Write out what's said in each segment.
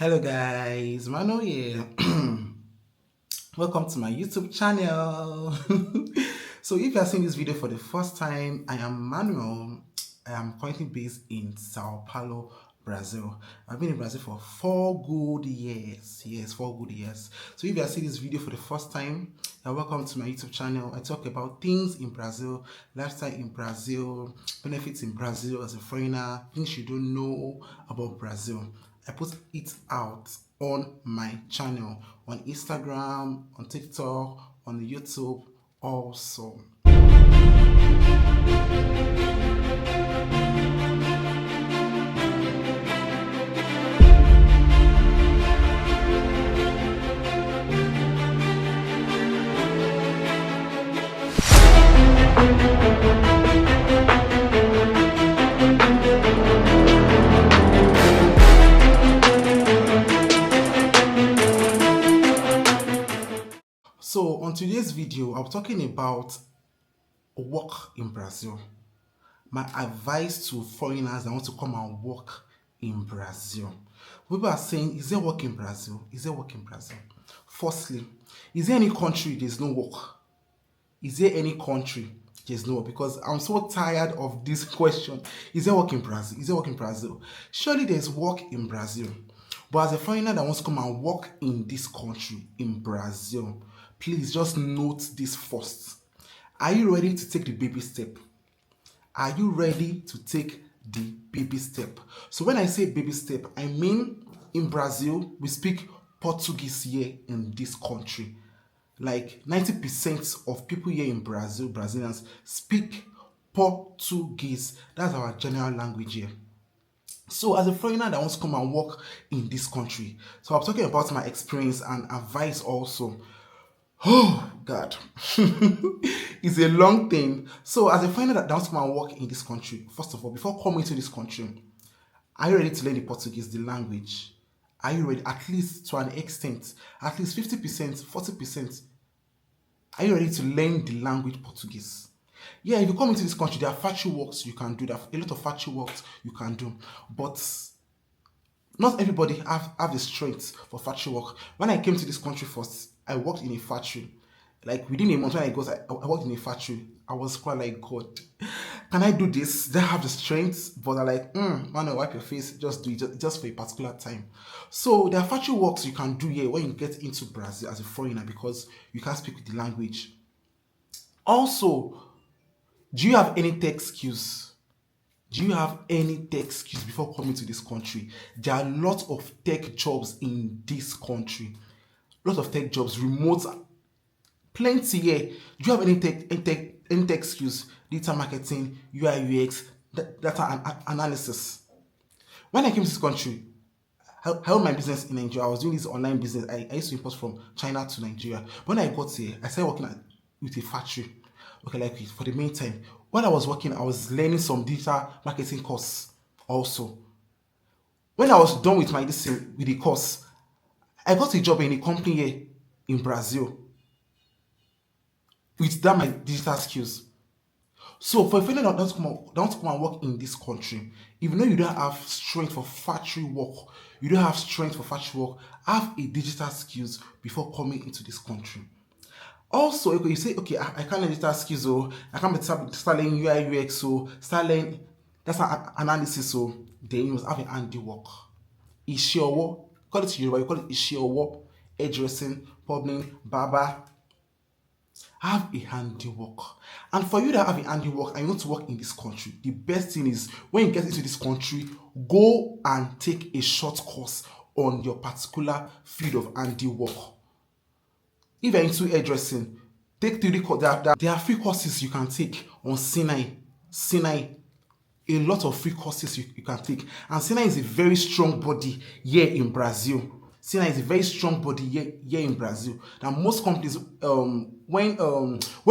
Hello guys, Mano here. Welcome to my YouTube channel. So if you are seeing this video for the first time, I am Manuel. I am currently based in Sao Paulo, Brazil. I've been in Brazil for 4 good years. Yes, 4 good years. So if you are seeing this video for the first time, welcome to my YouTube channel. I talk about things in Brazil, lifestyle in Brazil, benefits in Brazil as a foreigner, things you don't know about Brazil. I put it out on my channel, on Instagram, on TikTok, on YouTube also. So on today's video, I'm talking about work in Brazil. My advice to foreigners that want to come and work in Brazil. People are saying, is there work in Brazil? Is there work in Brazil? Firstly, is there any country there's no work? Is there any country there's no work? Because I'm so tired of this question. Is there work in Brazil? Is there work in Brazil? Surely there's work in Brazil. But as a foreigner that wants to come and work in this country, in Brazil, please just note this first. Are you ready to take the baby step? Are you ready to take the baby step? So when I say baby step, I mean in Brazil, we speak Portuguese here in this country. Like 90% of people here in Brazil, Brazilians, speak Portuguese. That's our general language here. So as a foreigner that wants to come and work in this country, so I'm talking about my experience and advice also. Oh God, it's a long thing. So as a foreigner that wants to come and work in this country, first of all, before coming to this country, are you ready to learn the Portuguese, the language? Are you ready? At least to an extent, at least 50%, 40%. Are you ready to learn the language Portuguese? Yeah, if you come into this country, there are factory works you can do. There are a lot of factory works you can do. But not everybody have the strength for factory work. When I came to this country first, I worked in a factory. Like within a month when I worked in a factory. I was quite like, God, can I do this? They have the strength, but I'm like, man, wipe your face, just do it just for a particular time. So there are factory works you can do here when you get into Brazil as a foreigner because you can't speak the language. Also, do you have any tech skills? Do you have any tech skills before coming to this country? There are lots of tech jobs in this country. Lots of tech jobs, remote, plenty here. Do you have any tech skills? Data marketing, UI, UX, data analysis. When I came to this country, I held my business in Nigeria. I was doing this online business. I used to import from China to Nigeria. When I got here, I started working with a factory. Okay, like for the meantime, while I was working, I was learning some digital marketing course also. When I was done with with the course, I got a job in a company here in Brazil with that my digital skills. So for a fellow that wants to come and work in this country, if you know you don't have strength for factory work, you don't have strength for factory work, have a digital skills before coming into this country. Also, you say, okay, I can't learn digital skills, so I can't start learning UI UX, so start learning that's an analysis, so then you must have a handiwork. Ishiyowo, call it Yoruba, you call it Ishiyowo, hairdressing, plumbing, barber. Have a handiwork. And for you to have a handiwork and you want to work in this country, the best thing is when you get into this country, go and take a short course on your particular field of handiwork. If you're into hairdressing, take there are free courses you can take on Sinai. A lot of free courses you can take. And Sinai is a very strong body here in Brazil. Sinai is a very strong body here in Brazil. Now most companies, when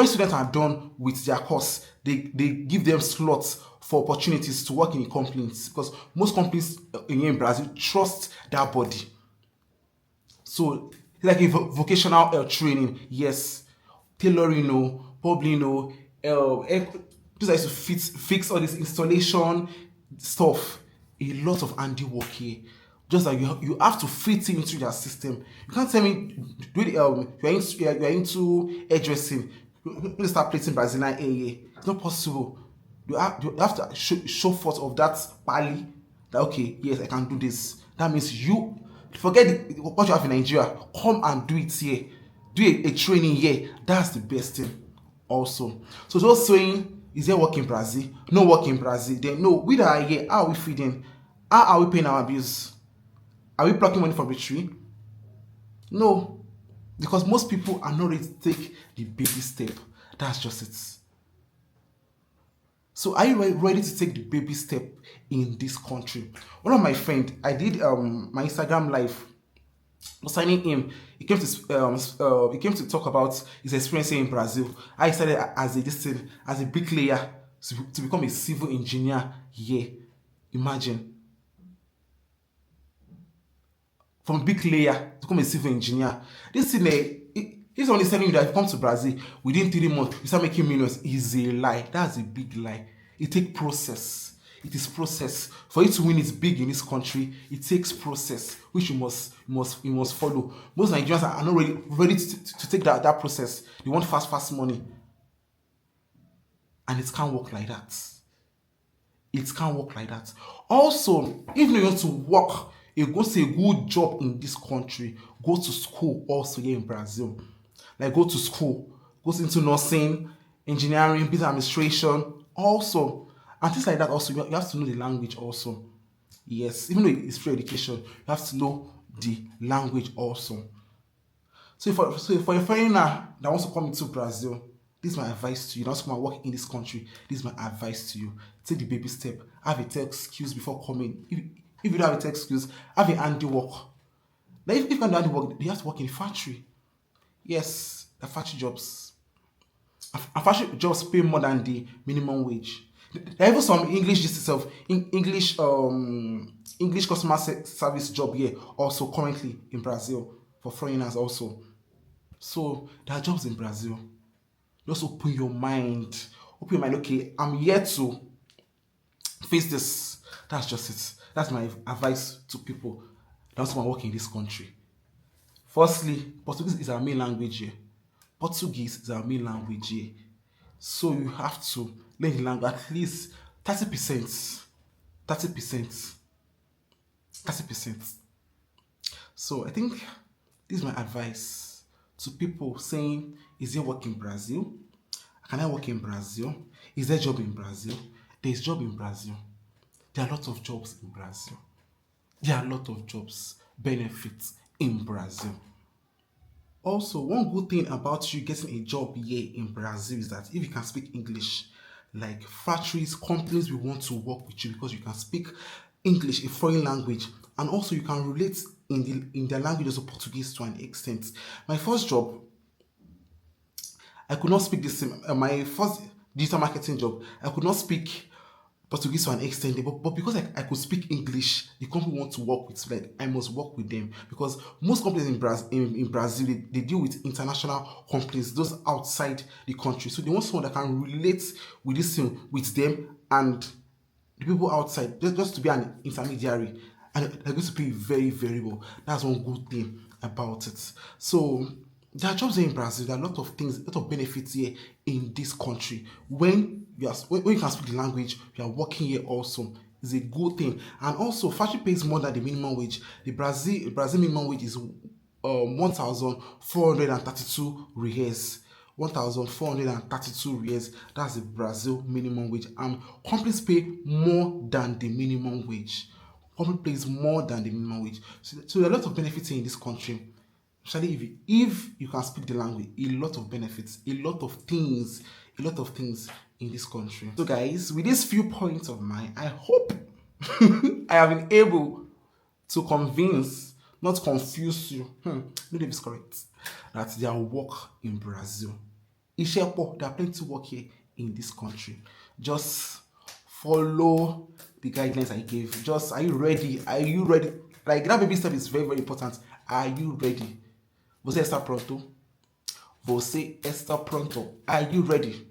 students are done with their course, they give them slots for opportunities to work in companies because most companies here in Brazil trust that body. So it's like a vocational training, yes, tailoring, probably these are to fix all this installation stuff. A lot of handiwork here. Just like you have to fit into their system. You can't tell me do it, you're into hairdressing. You start plating Brazilian hair. It's not possible. You have to show forth of that pali that okay, yes, I can do this. That means you forget what you have in Nigeria. Come and do it here. Do a training here. That's the best thing. Also, so those saying is there work in Brazil? No work in Brazil. Then no, we that are here, how are we feeding? How are we paying our bills? Are we plucking money from the tree? No, because most people are not ready to take the baby step. That's just it. So are you ready to take the baby step in this country? One of my friend, I did my Instagram live signing him. He came to talk about his experience here in Brazil. I started as a bricklayer to become a civil engineer here. Imagine, from bricklayer to become a civil engineer. This thing, he's only telling you that if you come to Brazil within 3 months you start making millions is a lie. That's a big lie. It takes process. It is process. For you to win it big in this country, it takes process, which you must follow. Most Nigerians are not ready to take that process. They want fast money. And it can't work like that. It can't work like that. Also, if you want to work, you go to a good job in this country, go to school also here in Brazil. Like go to school, go into nursing, engineering, business administration, also. And things like that also, you have to know the language also. Yes, even though it's free education, you have to know the language also. So for a foreigner that wants to come into Brazil, this is my advice to you. That wants to come and work in this country, this is my advice to you. Take the baby step. Have a tech skills before coming. If you don't have a tech skills, have a handiwork. Now, if you can do handiwork, you have to work in a factory. Yes, the factory jobs. And factory jobs pay more than the minimum wage. There are even some English itself, English customer service job here also currently in Brazil for foreigners also. So there are jobs in Brazil. Just open your mind. Open your mind. Okay, I'm here to face this. That's just it. That's my advice to people that want to work in this country. Firstly, Portuguese is our main language here. Portuguese is our main language here. So you have to learn the language at least 30%. 30%. 30%. So I think this is my advice to people saying, is there work in Brazil? Can I work in Brazil? Is there job in Brazil? There is job in Brazil. There are a lot of jobs in Brazil. There are a lot of jobs, benefits in Brazil. Also, one good thing about you getting a job here in Brazil is that if you can speak English, like factories, companies will want to work with you because you can speak English, a foreign language, and also you can relate in their language of Portuguese to an extent. My first job, I could not speak the same. My first digital marketing job, I could not speak Portuguese to an extent, but because I could speak English, the company want to work with, like I must work with them because most companies in Brazil they deal with international companies, those outside the country. So they want someone that can relate with this thing with them and the people outside, just to be an intermediary, and they're going to pay very well. That's one good thing about it. So there are jobs here in Brazil. There are a lot of things, a lot of benefits here in this country. When you can speak the language, you are working here also. It's a good thing. And also, factory pays more than the minimum wage. The Brazil minimum wage is 1,432 reais. 1,432 reais. That's the Brazil minimum wage. And companies pay more than the minimum wage. Company pays more than the minimum wage. So there are a lot of benefits here in this country. Especially if you can speak the language, a lot of benefits, a lot of things in this country. So guys, with these few points of mine, I hope I have been able to convince, not confuse you. No, that is correct. That there are work in Brazil. There are plenty of work here in this country. Just follow the guidelines I gave. Just, are you ready? Are you ready? Like that baby step is very important. Are you ready? Você está pronto? Você está pronto? Are you ready?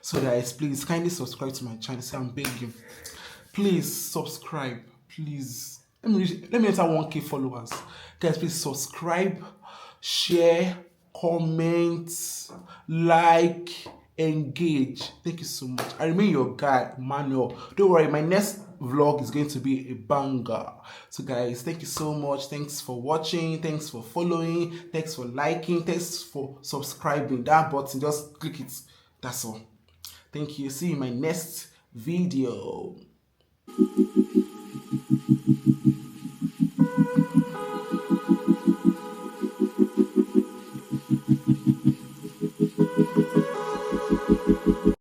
So guys, please kindly subscribe to my channel. So I'm begging, please subscribe. Please let me enter 1K followers. Guys, please subscribe, share, comment, like, engage. Thank you so much. I remain your guy, Manuel. Don't worry, my next vlog is going to be a banger. So guys, thank you so much. Thanks for watching, thanks for following, thanks for liking, thanks for subscribing. That button, just click it. That's all. Thank you. See you in my next video.